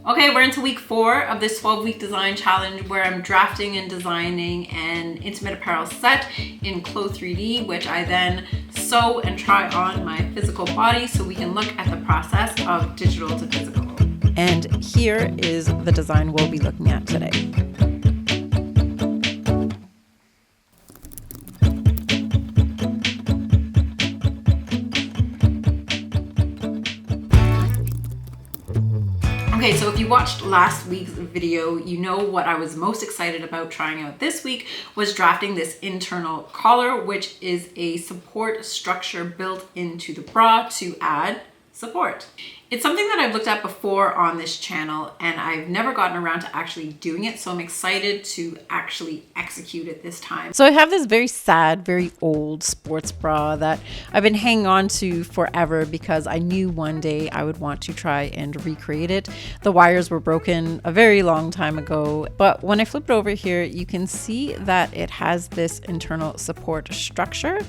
Okay, we're into week 4 of this 12-week design challenge where I'm drafting and designing an intimate apparel set in Clo 3D, which I then sew and try on my physical body so we can look at the process of digital to physical. And here is the design we'll be looking at today. Okay, so if you watched last week's video, you know what I was most excited about trying out this week was drafting this internal collar, which is a support structure built into the bra to add support. It's something that I've looked at before on this channel and I've never gotten around to actually doing it, so I'm excited to actually execute it this time. So I have this very sad, very old sports bra that I've been hanging on to forever because I knew one day I would want to try and recreate it. The wires were broken a very long time ago, but when I flip it over here, you can see that it has this internal support structure.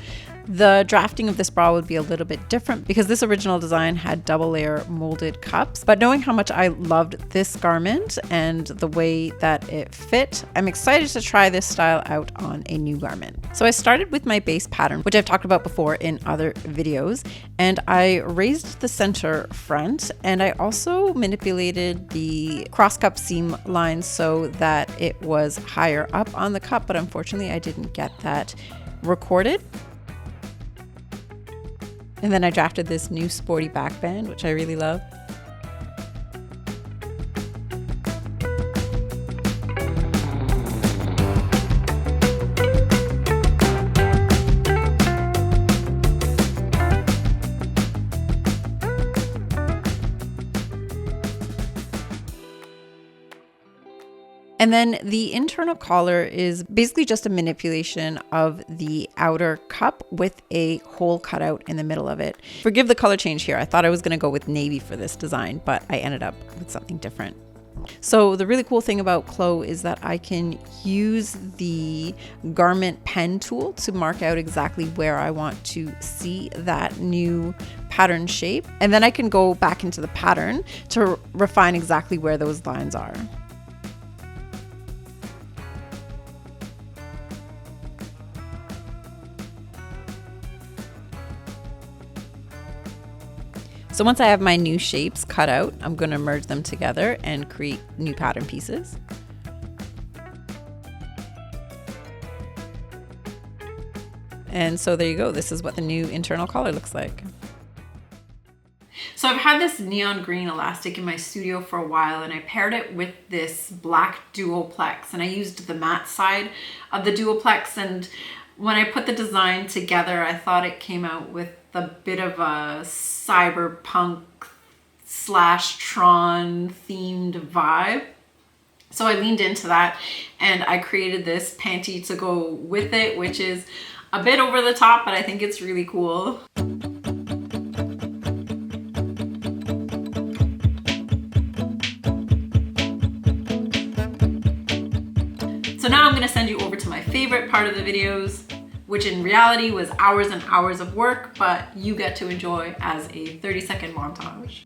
The drafting of this bra would be a little bit different because this original design had double layer molded cups. But knowing how much I loved this garment and the way that it fit, I'm excited to try this style out on a new garment. So I started with my base pattern, which I've talked about before in other videos, and I raised the center front and I also manipulated the cross cup seam line so that it was higher up on the cup, but unfortunately I didn't get that recorded. And then I drafted this new sporty backband, which I really love. And then the internal collar is basically just a manipulation of the outer cup with a hole cut out in the middle of it. Forgive the color change here. I thought I was going to go with navy for this design, but I ended up with something different. So the really cool thing about Clo is that I can use the garment pen tool to mark out exactly where I want to see that new pattern shape. And then I can go back into the pattern to refine exactly where those lines are. So once I have my new shapes cut out, I'm going to merge them together and create new pattern pieces. And so there you go. This is what the new internal collar looks like. So I've had this neon green elastic in my studio for a while and I paired it with this black duoplex and I used the matte side of the duoplex, and when I put the design together, I thought it came out with a bit of a cyberpunk / Tron themed vibe. So I leaned into that and I created this panty to go with it, which is a bit over the top, but I think it's really cool. So now I'm going to send you over to my favorite part of the videos, which in reality was hours and hours of work, but you get to enjoy as a 30-second montage.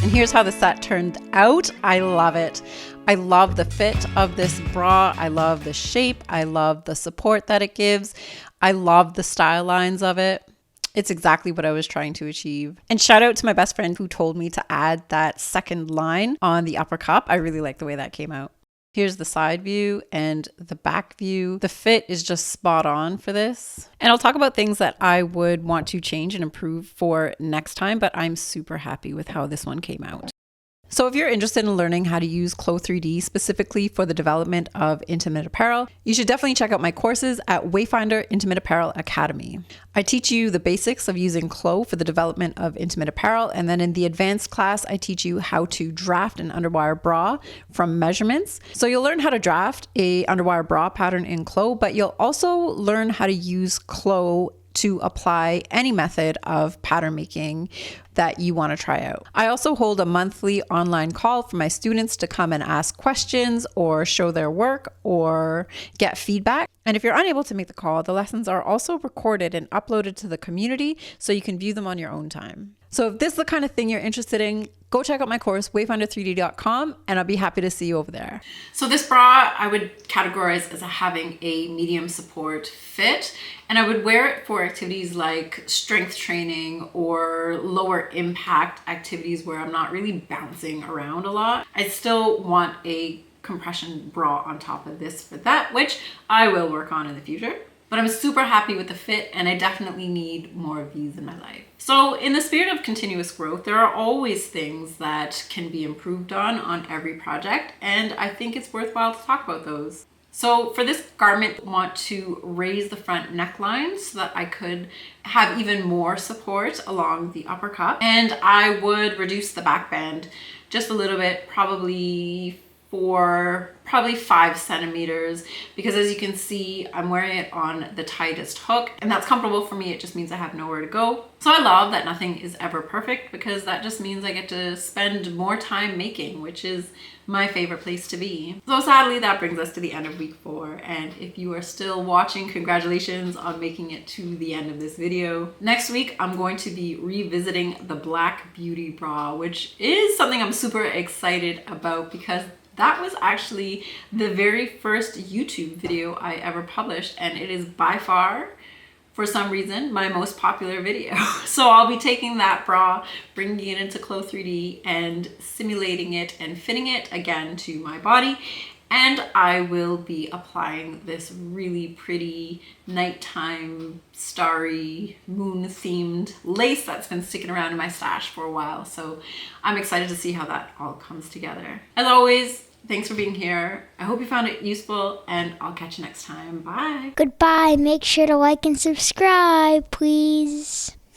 And here's how the set turned out. I love it. I love the fit of this bra. I love the shape. I love the support that it gives. I love the style lines of it. It's exactly what I was trying to achieve. And shout out to my best friend who told me to add that second line on the upper cup. I really like the way that came out. Here's the side view and the back view. The fit is just spot on for this. And I'll talk about things that I would want to change and improve for next time, but I'm super happy with how this one came out. So if you're interested in learning how to use Clo 3D specifically for the development of intimate apparel, you should definitely check out my courses at Wayfinder Intimate Apparel Academy. I teach you the basics of using Clo for the development of intimate apparel, and then in the advanced class, I teach you how to draft an underwire bra from measurements. So you'll learn how to draft a underwire bra pattern in Clo, but you'll also learn how to use Clo to apply any method of pattern making that you want to try out. I also hold a monthly online call for my students to come and ask questions or show their work or get feedback. And if you're unable to make the call, the lessons are also recorded and uploaded to the community so you can view them on your own time. So if this is the kind of thing you're interested in, go check out my course, wayfinder3d.com, and I'll be happy to see you over there. So this bra I would categorize as having a medium support fit, and I would wear it for activities like strength training or lower impact activities where I'm not really bouncing around a lot. I still want a compression bra on top of this for that, which I will work on in the future. But I'm super happy with the fit, and I definitely need more of these in my life. So in the spirit of continuous growth, there are always things that can be improved on every project, and I think it's worthwhile to talk about those. So for this garment, I want to raise the front neckline so that I could have even more support along the upper cup, and I would reduce the back band just a little bit, probably 5 centimeters, because as you can see, I'm wearing it on the tightest hook, and that's comfortable for me. It just means I have nowhere to go. So I love that nothing is ever perfect, because that just means I get to spend more time making, which is my favorite place to be. So sadly, that brings us to the end of week 4. And if you are still watching, congratulations on making it to the end of this video. Next week, I'm going to be revisiting the Black Beauty bra, which is something I'm super excited about because that was actually the very first YouTube video I ever published, and it is by far, for some reason, my most popular video. So I'll be taking that bra, bringing it into Clo 3D and simulating it and fitting it again to my body. And I will be applying this really pretty nighttime, starry, moon-themed lace that's been sticking around in my stash for a while. So I'm excited to see how that all comes together. As always, thanks for being here. I hope you found it useful, and I'll catch you next time. Bye. Goodbye. Make sure to like and subscribe, please.